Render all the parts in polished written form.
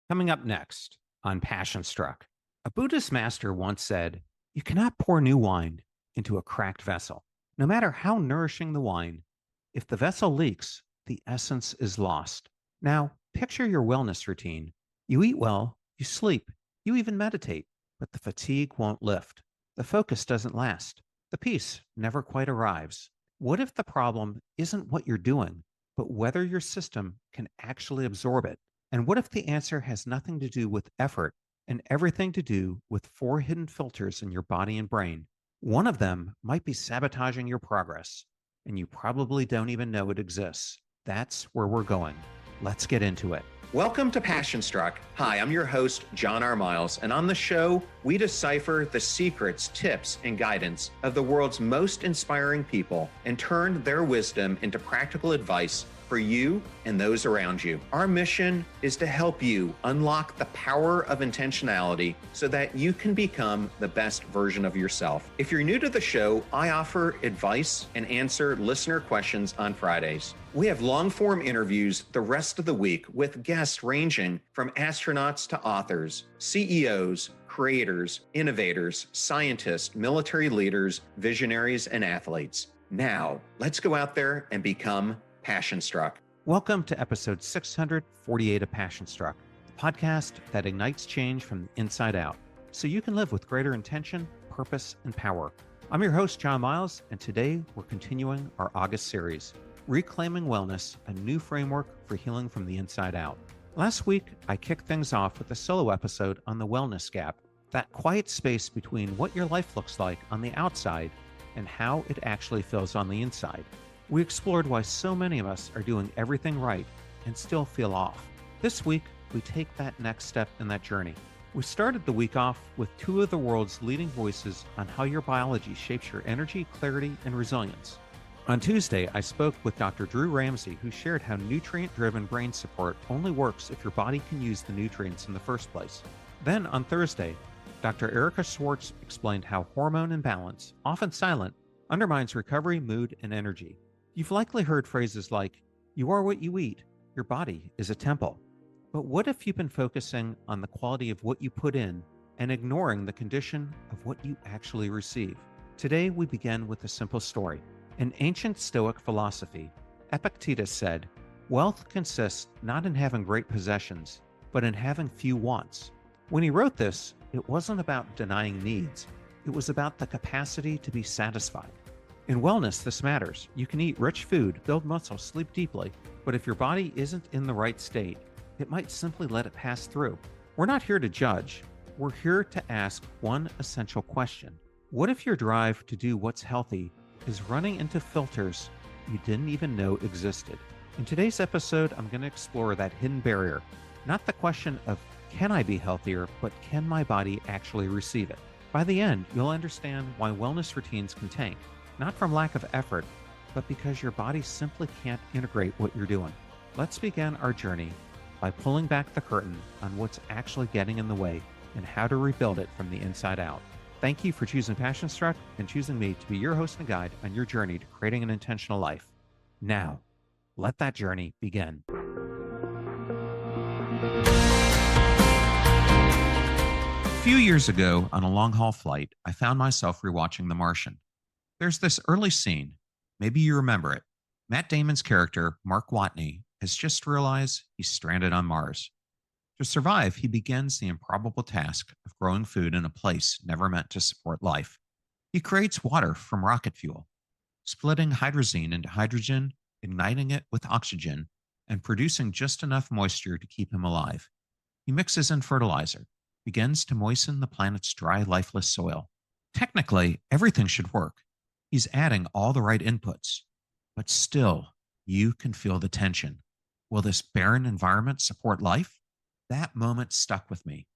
Coming up next on Passion Struck, a Buddhist master once said, "You cannot pour new wine into a cracked vessel. No matter how nourishing the wine, if the vessel leaks, the essence is lost." Now, picture your wellness routine. You eat well, you sleep, you even meditate, but the fatigue won't lift. The focus doesn't last. The peace never quite arrives. What if the problem isn't what you're doing, but whether your system can actually absorb it? And what if the answer has nothing to do with effort and everything to do with four hidden filters in your body and brain? One of them might be sabotaging your progress, and you probably don't even know it exists. That's where we're going. Let's get into it. Welcome to Passion Struck. Hi, I'm your host, John R. Miles, and on the show, we decipher the secrets, tips, and guidance of the world's most inspiring people and turn their wisdom into practical advice for you and those around you. Our mission is to help you unlock the power of intentionality so that you can become the best version of yourself. If you're new to the show, I offer advice and answer listener questions on Fridays. We have long-form interviews the rest of the week with guests ranging from astronauts to authors, CEOs, creators, innovators, scientists, military leaders, visionaries, and athletes. Now, let's go out there and become Passion Struck. Welcome to episode 648 of Passion Struck, the podcast that ignites change from the inside out so you can live with greater intention, purpose, and power. I'm your host, John Miles, and today we're continuing our August series, Reclaiming Wellness, a new framework for healing from the inside out. Last week, I kicked things off with a solo episode on the wellness gap, that quiet space between what your life looks like on the outside and how it actually feels on the inside. We explored why so many of us are doing everything right and still feel off. This week, we take that next step in that journey. We started the week off with two of the world's leading voices on how your biology shapes your energy, clarity, and resilience. On Tuesday, I spoke with Dr. Drew Ramsey, who shared how nutrient-driven brain support only works if your body can use the nutrients in the first place. Then on Thursday, Dr. Erica Schwartz explained how hormone imbalance, often silent, undermines recovery, mood, and energy. You've likely heard phrases like, "You are what you eat, your body is a temple." But what if you've been focusing on the quality of what you put in and ignoring the condition of what you actually receive? Today, we begin with a simple story. In ancient Stoic philosophy, Epictetus said, "Wealth consists not in having great possessions, but in having few wants." When he wrote this, it wasn't about denying needs. It was about the capacity to be satisfied. In wellness, this matters. You can eat rich food, build muscle, sleep deeply, but if your body isn't in the right state, it might simply let it pass through. We're not here to judge. We're here to ask one essential question. What if your drive to do what's healthy is running into filters you didn't even know existed? In today's episode, I'm going to explore that hidden barrier, not the question of can I be healthier, but can my body actually receive it? By the end, you'll understand why wellness routines can tank. Not from lack of effort, but because your body simply can't integrate what you're doing. Let's begin our journey by pulling back the curtain on what's actually getting in the way and how to rebuild it from the inside out. Thank you for choosing Passion Struck and choosing me to be your host and guide on your journey to creating an intentional life. Now, let that journey begin. A few years ago, on a long-haul flight, I found myself rewatching The Martian. There's this early scene, maybe you remember it. Matt Damon's character, Mark Watney, has just realized he's stranded on Mars. To survive, he begins the improbable task of growing food in a place never meant to support life. He creates water from rocket fuel, splitting hydrazine into hydrogen, igniting it with oxygen, and producing just enough moisture to keep him alive. He mixes in fertilizer, begins to moisten the planet's dry, lifeless soil. Technically, everything should work. He's adding all the right inputs, but still, you can feel the tension. Will this barren environment support life? That moment stuck with me.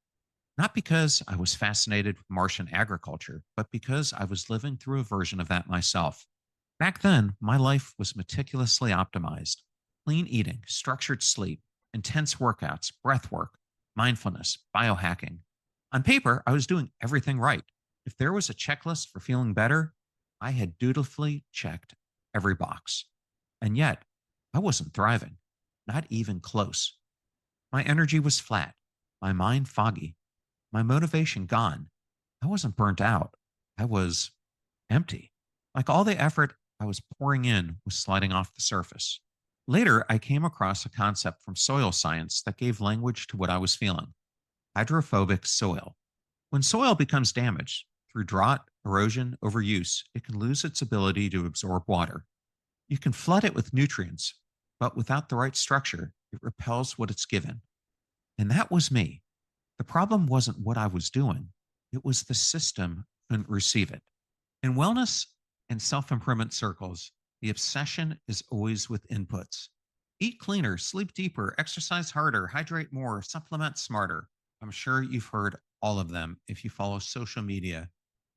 Not because I was fascinated with Martian agriculture, but because I was living through a version of that myself. Back then, my life was meticulously optimized. Clean eating, structured sleep, intense workouts, breath work, mindfulness, biohacking. On paper, I was doing everything right. If there was a checklist for feeling better, I had dutifully checked every box. And yet, I wasn't thriving, not even close. My energy was flat. my mind foggy, my motivation gone. I wasn't burnt out. I was empty. Like all the effort I was pouring in was sliding off the surface. Later, I came across a concept from soil science that gave language to what I was feeling: hydrophobic soil. When soil becomes damaged through drought, erosion, overuse, it can lose its ability to absorb water. You can flood it with nutrients, but without the right structure, it repels what it's given. And that was me. The problem wasn't what I was doing, it was the system couldn't receive it. In wellness and self improvement circles, the obsession is always with inputs. Eat cleaner, sleep deeper, exercise harder, hydrate more, supplement smarter. I'm sure you've heard all of them if you follow social media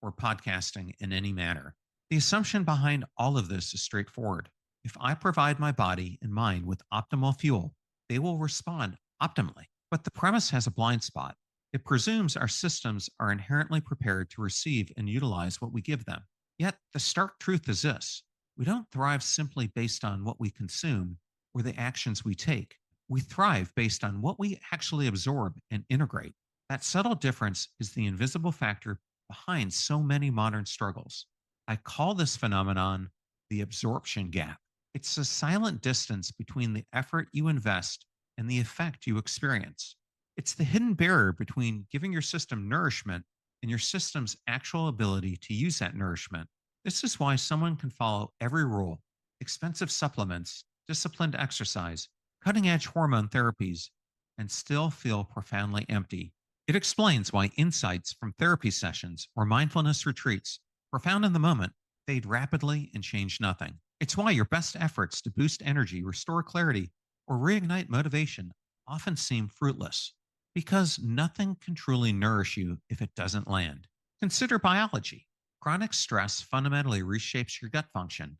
or podcasting in any manner. The assumption behind all of this is straightforward. If I provide my body and mind with optimal fuel, they will respond optimally. But the premise has a blind spot. It presumes our systems are inherently prepared to receive and utilize what we give them. Yet, the stark truth is this: we don't thrive simply based on what we consume or the actions we take. We thrive based on what we actually absorb and integrate. That subtle difference is the invisible factor behind so many modern struggles. I call this phenomenon the absorption gap. It's a silent distance between the effort you invest and the effect you experience. It's the hidden barrier between giving your system nourishment and your system's actual ability to use that nourishment. This is why someone can follow every rule: expensive supplements, disciplined exercise, cutting edge hormone therapies, and still feel profoundly empty. It explains why insights from therapy sessions or mindfulness retreats, profound in the moment, fade rapidly and change nothing. It's why your best efforts to boost energy, restore clarity, or reignite motivation often seem fruitless, because nothing can truly nourish you if it doesn't land. Consider biology. Chronic stress fundamentally reshapes your gut function.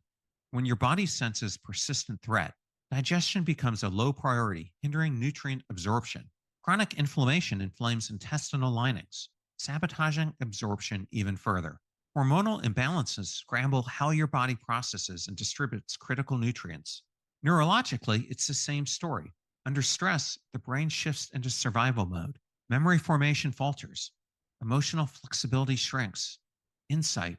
When your body senses persistent threat, digestion becomes a low priority, hindering nutrient absorption. Chronic inflammation inflames intestinal linings, sabotaging absorption even further. Hormonal imbalances scramble how your body processes and distributes critical nutrients. Neurologically, it's the same story. Under stress, the brain shifts into survival mode. Memory formation falters. Emotional flexibility shrinks. Insight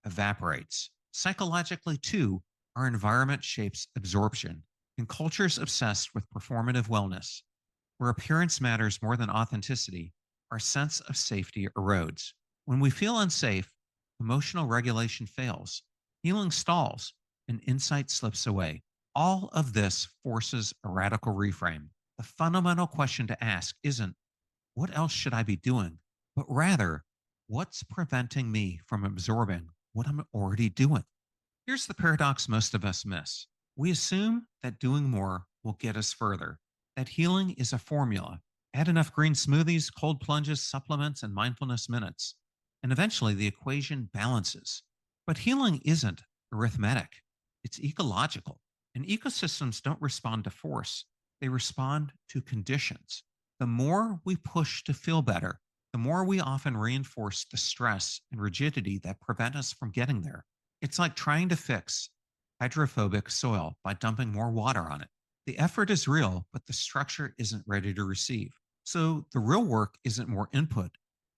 evaporates. Psychologically, too, our environment shapes absorption. In cultures obsessed with performative wellness, where appearance matters more than authenticity, our sense of safety erodes. When we feel unsafe, emotional regulation fails, healing stalls, and insight slips away. All of this forces a radical reframe. The fundamental question to ask isn't, what else should I be doing? But rather, what's preventing me from absorbing what I'm already doing? Here's the paradox most of us miss. We assume that doing more will get us further, that healing is a formula. Add enough green smoothies, cold plunges, supplements, and mindfulness minutes, and eventually the equation balances. But healing isn't arithmetic, it's ecological. And ecosystems don't respond to force, they respond to conditions. The more we push to feel better, the more we often reinforce the stress and rigidity that prevent us from getting there. It's like trying to fix hydrophobic soil by dumping more water on it. The effort is real, but the structure isn't ready to receive. So the real work isn't more input,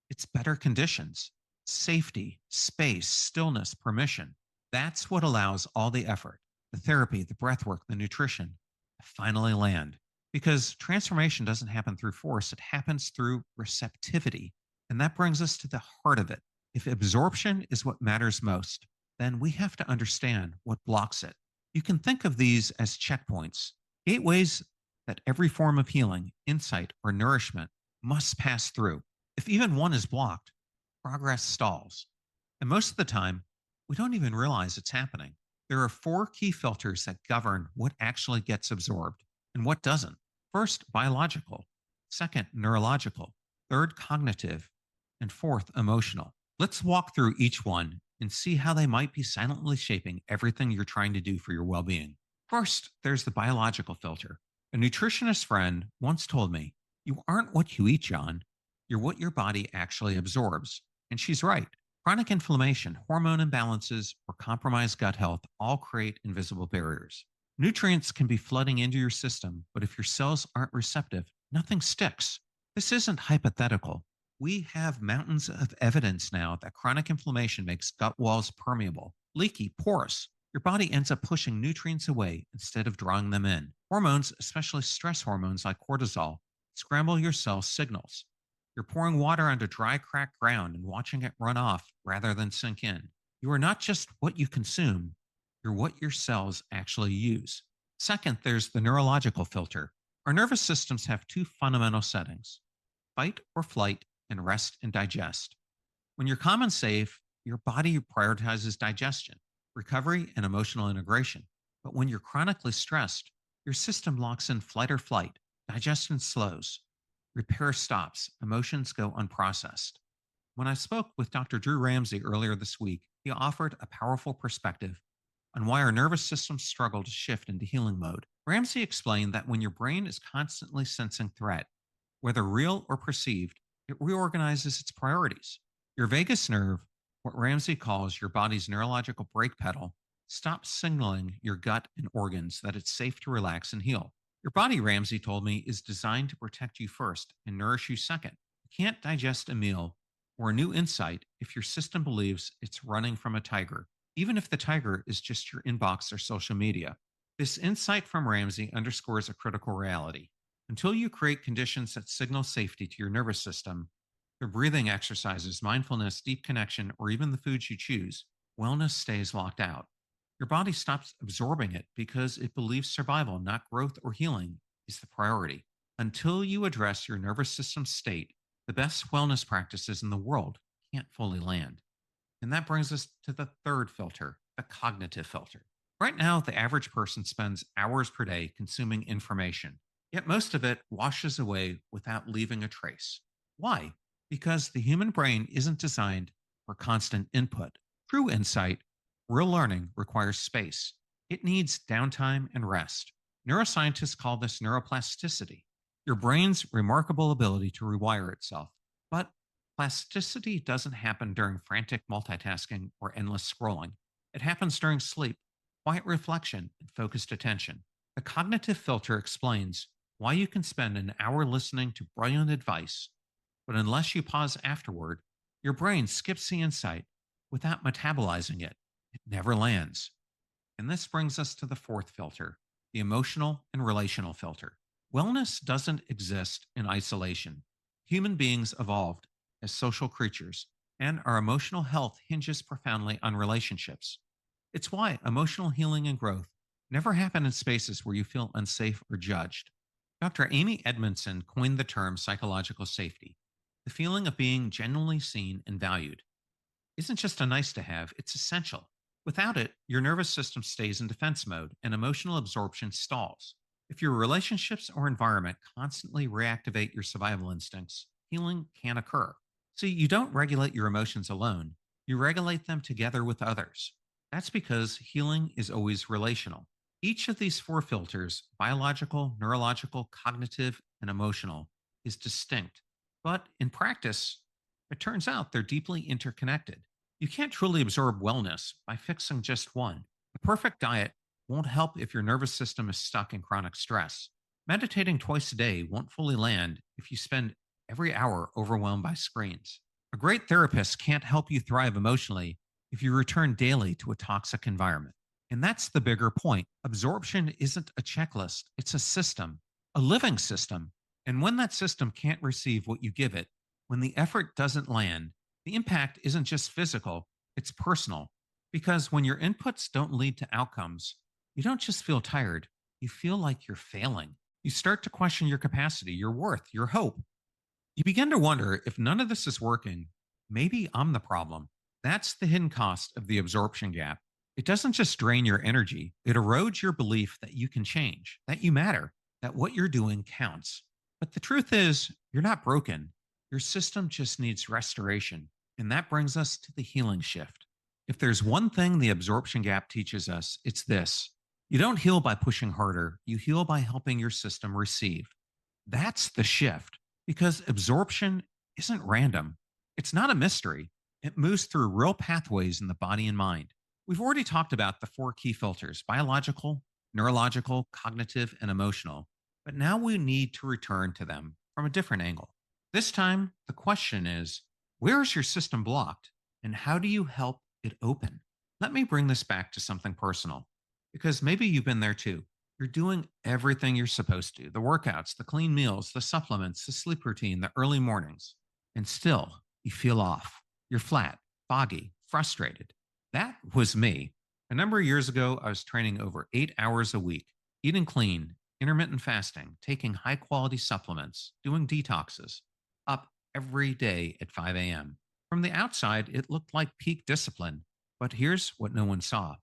it's better conditions: safety, space, stillness, permission. That's what allows all the effort, the therapy, the breath work, the nutrition, to finally land. Because transformation doesn't happen through force, it happens through receptivity. And that brings us to the heart of it. If absorption is what matters most, then we have to understand what blocks it. You can think of these as checkpoints, gateways that every form of healing, insight, or nourishment must pass through. If even one is blocked, progress stalls. And most of the time, we don't even realize it's happening. There are four key filters that govern what actually gets absorbed and what doesn't. First, biological. Second, neurological. Third, cognitive. And fourth, emotional. Let's walk through each one and see how they might be silently shaping everything you're trying to do for your well being. First, there's the biological filter. A nutritionist friend once told me, "You aren't what you eat, John. You're what your body actually absorbs." And she's right. Chronic inflammation, hormone imbalances, or compromised gut health all create invisible barriers. Nutrients can be flooding into your system, but if your cells aren't receptive, nothing sticks. This isn't hypothetical. We have mountains of evidence now that chronic inflammation makes gut walls permeable, leaky, porous. Your body ends up pushing nutrients away instead of drawing them in. Hormones, especially stress hormones like cortisol, scramble your cell signals. You're pouring water onto dry, cracked ground and watching it run off rather than sink in. You are not just what you consume, you're what your cells actually use. Second, there's the neurological filter. Our nervous systems have two fundamental settings: fight or flight, and rest and digest. When you're calm and safe, your body prioritizes digestion, recovery, and emotional integration. But when you're chronically stressed, your system locks in flight or flight, digestion slows, repair stops, emotions go unprocessed. When I spoke with Dr. Drew Ramsey earlier this week, he offered a powerful perspective on why our nervous systems struggle to shift into healing mode. Ramsey explained that when your brain is constantly sensing threat, whether real or perceived, it reorganizes its priorities. Your vagus nerve, what Ramsey calls your body's neurological brake pedal, stops signaling your gut and organs that it's safe to relax and heal. Your body, Ramsey told me, is designed to protect you first and nourish you second. You can't digest a meal or a new insight if your system believes it's running from a tiger, even if the tiger is just your inbox or social media. This insight from Ramsey underscores a critical reality. Until you create conditions that signal safety to your nervous system, through breathing exercises, mindfulness, deep connection, or even the foods you choose, wellness stays locked out. Your body stops absorbing it because it believes survival, not growth or healing, is the priority. Until you address your nervous system state, the best wellness practices in the world can't fully land. And that brings us to the third filter, the cognitive filter. Right now, the average person spends hours per day consuming information, yet most of it washes away without leaving a trace. Why? Because the human brain isn't designed for constant input. True insight, real learning requires space. It needs downtime and rest. Neuroscientists call this neuroplasticity, your brain's remarkable ability to rewire itself. But plasticity doesn't happen during frantic multitasking or endless scrolling. It happens during sleep, quiet reflection, and focused attention. The cognitive filter explains why you can spend an hour listening to brilliant advice, but unless you pause afterward, your brain skips the insight without metabolizing it. It never lands. And this brings us to the fourth filter, the emotional and relational filter. Wellness doesn't exist in isolation. Human beings evolved as social creatures, and our emotional health hinges profoundly on relationships. It's why emotional healing and growth never happen in spaces where you feel unsafe or judged. Dr. Amy Edmondson coined the term psychological safety. The feeling of being genuinely seen and valued isn't just a nice to have, it's essential. Without it, your nervous system stays in defense mode and emotional absorption stalls. If your relationships or environment constantly reactivate your survival instincts, healing can occur. See, you don't regulate your emotions alone, you regulate them together with others. That's because healing is always relational. Each of these four filters, biological, neurological, cognitive, and emotional, is distinct. But in practice, it turns out they're deeply interconnected. You can't truly absorb wellness by fixing just one. The perfect diet won't help if your nervous system is stuck in chronic stress. Meditating twice a day won't fully land if you spend every hour overwhelmed by screens. A great therapist can't help you thrive emotionally if you return daily to a toxic environment. And that's the bigger point. Absorption isn't a checklist, it's a system, a living system. And when that system can't receive what you give it, when the effort doesn't land, the impact isn't just physical, it's personal. Because when your inputs don't lead to outcomes, you don't just feel tired, you feel like you're failing. You start to question your capacity, your worth, your hope. You begin to wonder, if none of this is working, maybe I'm the problem. That's the hidden cost of the absorption gap. It doesn't just drain your energy, it erodes your belief that you can change, that you matter, that what you're doing counts. But the truth is, you're not broken. Your system just needs restoration. And that brings us to the healing shift. If there's one thing the absorption gap teaches us, it's this: you don't heal by pushing harder, you heal by helping your system receive. That's the shift, because absorption isn't random. It's not a mystery. It moves through real pathways in the body and mind. We've already talked about the four key filters: biological, neurological, cognitive, and emotional. But now we need to return to them from a different angle. This time, the question is, where is your system blocked and how do you help it open? Let me bring this back to something personal because maybe you've been there too. You're doing everything you're supposed to: the workouts, the clean meals, the supplements, the sleep routine, the early mornings, and still you feel off. You're flat, foggy, frustrated. That was me. A number of years ago, I was training over 8 hours a week, eating clean, intermittent fasting, taking high quality supplements, doing detoxes, up every day at 5 a.m. From the outside, it looked like peak discipline. But here's what no one saw: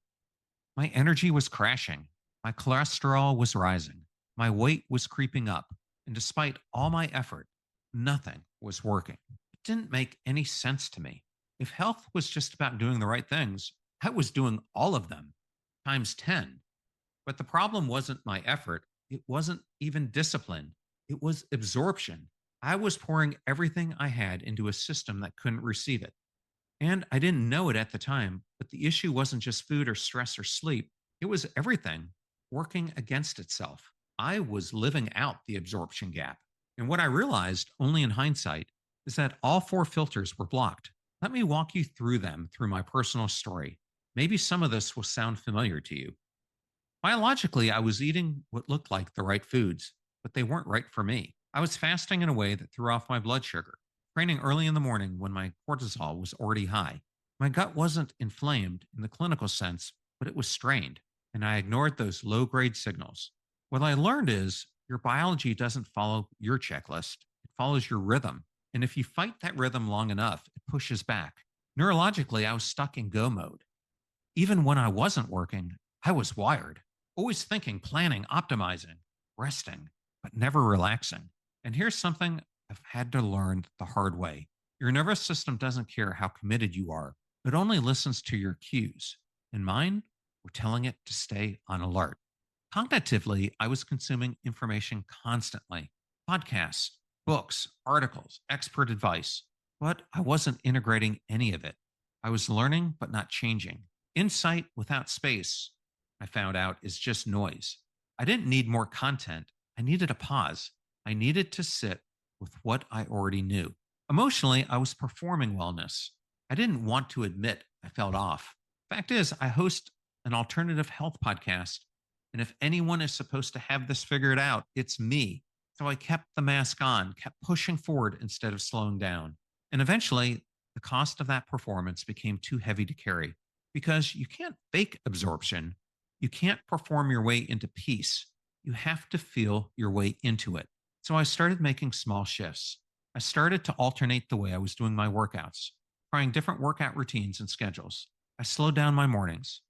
my energy was crashing, my cholesterol was rising, my weight was creeping up. And despite all my effort, nothing was working. It didn't make any sense to me. If health was just about doing the right things, I was doing all of them times 10. But the problem wasn't my effort. It wasn't even discipline. It was absorption. I was pouring everything I had into a system that couldn't receive it. And I didn't know it at the time, but the issue wasn't just food or stress or sleep. It was everything working against itself. I was living out the absorption gap. And what I realized only in hindsight is that all four filters were blocked. Let me walk you through them through my personal story. Maybe some of this will sound familiar to you. Biologically, I was eating what looked like the right foods, but they weren't right for me. I was fasting in a way that threw off my blood sugar, training early in the morning when my cortisol was already high. My gut wasn't inflamed in the clinical sense, but it was strained, and I ignored those low grade signals. What I learned is your biology doesn't follow your checklist, it follows your rhythm. And if you fight that rhythm long enough, it pushes back. Neurologically, I was stuck in go mode. Even when I wasn't working, I was wired, always thinking, planning, optimizing, resting, but never relaxing. And here's something I've had to learn the hard way: your nervous system doesn't care how committed you are, it only listens to your cues. And mine were telling it to stay on alert. Cognitively, I was consuming information constantly: podcasts, books, articles, expert advice, but I wasn't integrating any of it. I was learning, but not changing. Insight without space, I found out, is just noise. I didn't need more content. I needed a pause. I needed to sit with what I already knew. Emotionally, I was performing wellness. I didn't want to admit I felt off. Fact is, I host an alternative health podcast. And if anyone is supposed to have this figured out, it's me. So I kept the mask on, kept pushing forward instead of slowing down. And eventually, the cost of that performance became too heavy to carry because you can't fake absorption. You can't perform your way into peace. You have to feel your way into it. So I started making small shifts. I started to alternate the way I was doing my workouts, trying different workout routines and schedules. I slowed down my mornings,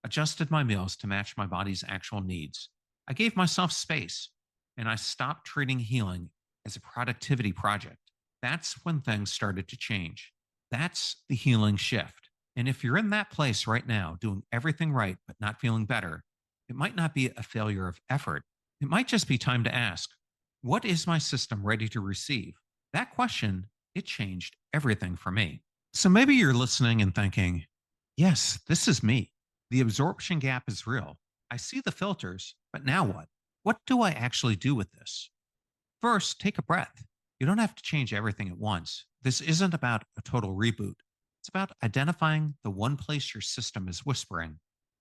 adjusted my meals to match my body's actual needs. I gave myself space, and I stopped treating healing as a productivity project. That's when things started to change. That's the healing shift. And if you're in that place right now, doing everything right but not feeling better, it might not be a failure of effort. It might just be time to ask, what is my system ready to receive? That question, it changed everything for me. So maybe you're listening and thinking, yes, this is me. The absorption gap is real. I see the filters, but now what? What do I actually do with this? First, take a breath. You don't have to change everything at once. This isn't about a total reboot. It's about identifying the one place your system is whispering,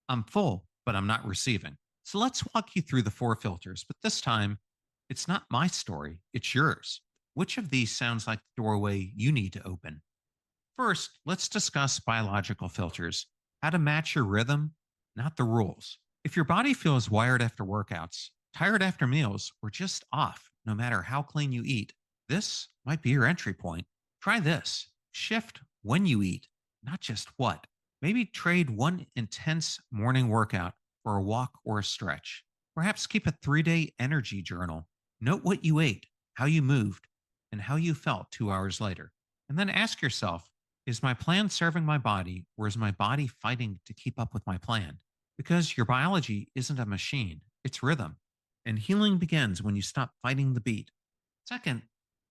I'm full, but I'm not receiving. So let's walk you through the four filters, but this time, it's not my story, it's yours. Which of these sounds like the doorway you need to open? First, let's discuss biological filters, how to match your rhythm, not the rules. If your body feels wired after workouts, tired after meals, or just off, no matter how clean you eat, this might be your entry point. Try this. Shift when you eat, not just what. Maybe trade one intense morning workout for a walk or a stretch. Perhaps keep a 3-day energy journal. Note what you ate, how you moved, and how you felt 2 hours later. And then ask yourself, is my plan serving my body, or is my body fighting to keep up with my plan? Because your biology isn't a machine, it's rhythm. And healing begins when you stop fighting the beat. Second,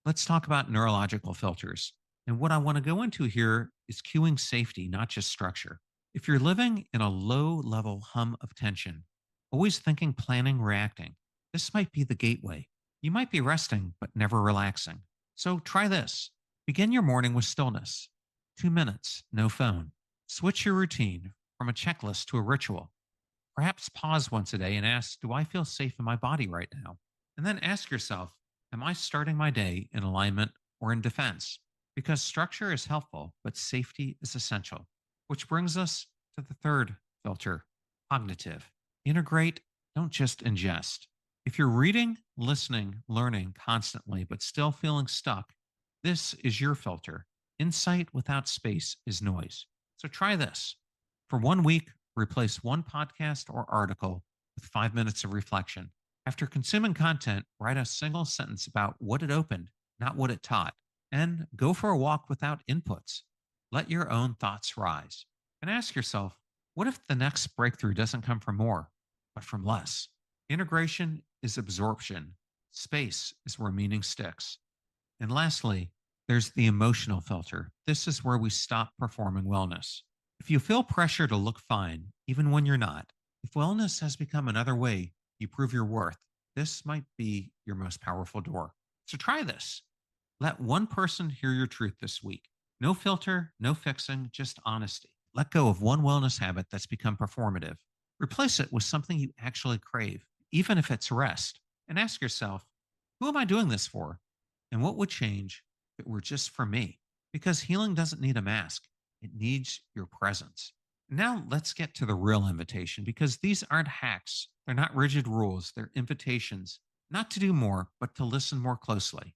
let's talk about neurological filters. And what I want to go into here is cueing safety, not just structure. If you're living in a low level hum of tension, always thinking, planning, reacting, this might be the gateway. You might be resting, but never relaxing. So try this. Begin your morning with stillness. 2 minutes, no phone. Switch your routine from a checklist to a ritual. Perhaps pause once a day and ask, do I feel safe in my body right now? And then ask yourself, am I starting my day in alignment or in defense? Because structure is helpful, but safety is essential. Which brings us to the third filter, cognitive. Integrate, don't just ingest. If you're reading, listening, learning constantly, but still feeling stuck, this is your filter. Insight without space is noise. So try this. For 1 week, replace one podcast or article with 5 minutes of reflection. After consuming content, write a single sentence about what it opened, not what it taught. And go for a walk without inputs. Let your own thoughts rise. And ask yourself, what if the next breakthrough doesn't come from more, but from less? Integration is absorption. Space is where meaning sticks. And lastly, there's the emotional filter. This is where we stop performing wellness. If you feel pressure to look fine, even when you're not, if wellness has become another way you prove your worth, this might be your most powerful door. So try this. Let one person hear your truth this week. No filter, no fixing, just honesty. Let go of one wellness habit that's become performative. Replace it with something you actually crave, even if it's rest. And ask yourself, who am I doing this for? And what would change if it were just for me? Because healing doesn't need a mask, it needs your presence. Now let's get to the real invitation, because these aren't hacks. They're not rigid rules. They're invitations, not to do more, but to listen more closely.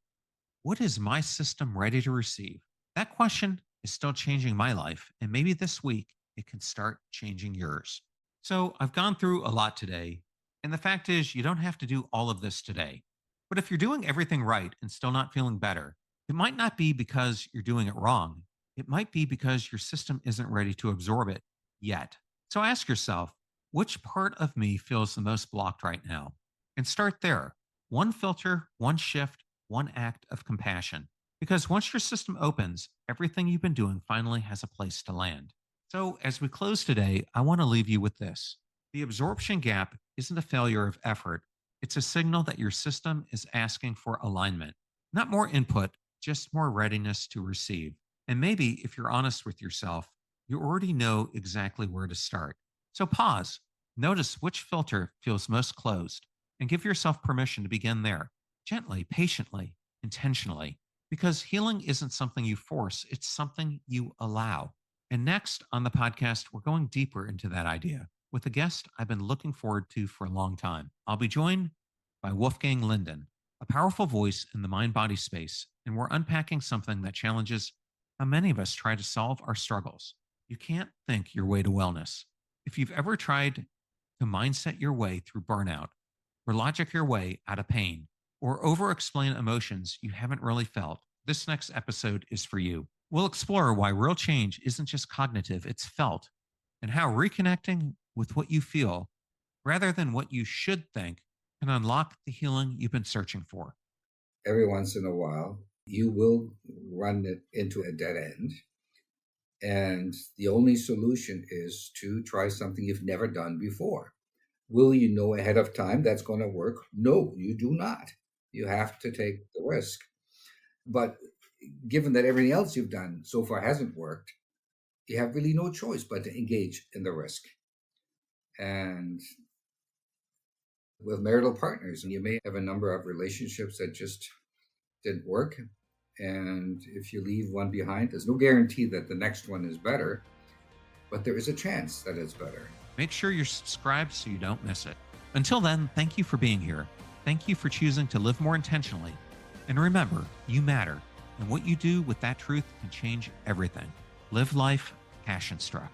What is my system ready to receive? That question is still changing my life, and maybe this week it can start changing yours. So I've gone through a lot today, and the fact is, you don't have to do all of this today. But if you're doing everything right and still not feeling better, it might not be because you're doing it wrong. It might be because your system isn't ready to absorb it yet. So ask yourself, which part of me feels the most blocked right now? And start there. One filter, one shift, one act of compassion. Because once your system opens, everything you've been doing finally has a place to land. So as we close today, I want to leave you with this. The absorption gap isn't a failure of effort. It's a signal that your system is asking for alignment. Not more input, just more readiness to receive. And maybe if you're honest with yourself, you already know exactly where to start. So pause, notice which filter feels most closed, and give yourself permission to begin there, gently, patiently, intentionally, because healing isn't something you force, it's something you allow. And next on the podcast, we're going deeper into that idea with a guest I've been looking forward to for a long time. I'll be joined by Wolfgang Linden, a powerful voice in the mind-body space, and we're unpacking something that challenges how many of us try to solve our struggles. You can't think your way to wellness. If you've ever tried to mindset your way through burnout, or logic your way out of pain, or over-explain emotions you haven't really felt, this next episode is for you. We'll explore why real change isn't just cognitive, it's felt, and how reconnecting with what you feel rather than what you should think can unlock the healing you've been searching for. Every once in a while, you will run it into a dead end. And the only solution is to try something you've never done before. Will you know ahead of time that's going to work? No, you do not. You have to take the risk. But given that everything else you've done so far hasn't worked, you have really no choice but to engage in the risk. And with marital partners, you may have a number of relationships that just didn't work. And if you leave one behind, there's no guarantee that the next one is better, but there is a chance that it's better. Make sure you're subscribed so you don't miss it. Until then, thank you for being here. Thank you for choosing to live more intentionally. And remember, you matter. And what you do with that truth can change everything. Live life passion struck.